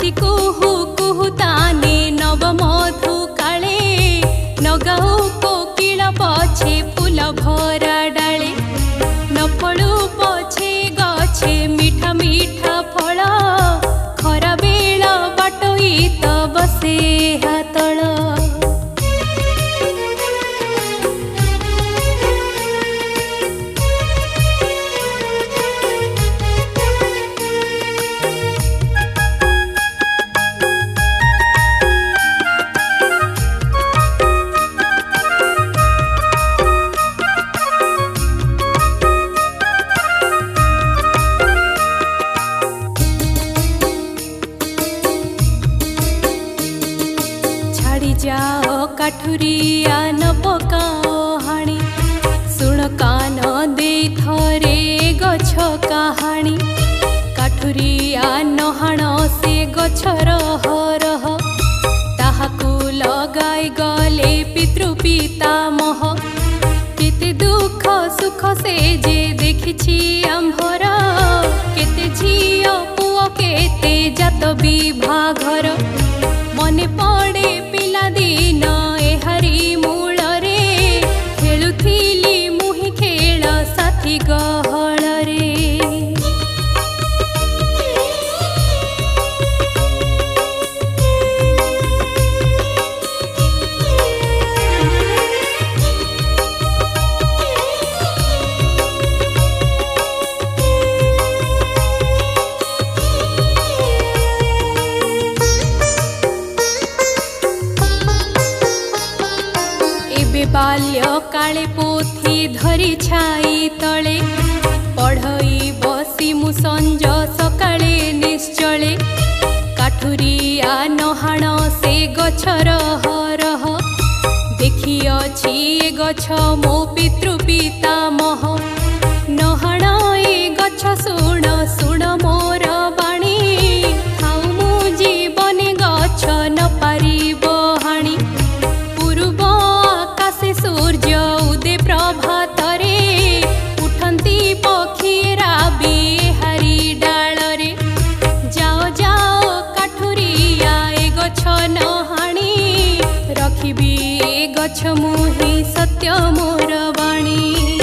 हसी कुहू कुहू ताने नव मधु काले नगाऊ कोकिल पछे फूल भरा डाले न फलू पछे गछे मीठा मीठा फल खरा बेला बाटोई त बसे हातल जाओ काठुरिया न पकाओ हाणी सुण कान दे थरे गछ कहानी काठुरिया न हाण से गछर हरह ताहाकू लगाई गले पितृपितामह केते दुख सुख से जे देखिछि आम्भर केते झियो पुओ केते जात विभाघर मने पड़े दिन एहारी मूल रे खेलुथिली मुहि खेल साथी गहल रे बाल्य काले पोथी धरी छाई तले पढ़ई बसी मु संज सकाळे निश्चले काठुरिया नहाण से गछर हरह देखी अछि ए गछ मो पितृपितामह नहाण ए गछ सुण सुण मोर बाणी खाऊ मु जीवने गछ न पारिब हाणी सूर्य उदे प्रभात रे उठंती पक्षी राबी हरी डाल रे जाओ जाओ काठुरिया ए गछ न हाणी रखिबी ए गछ मुहि सत्य मोर बाणी।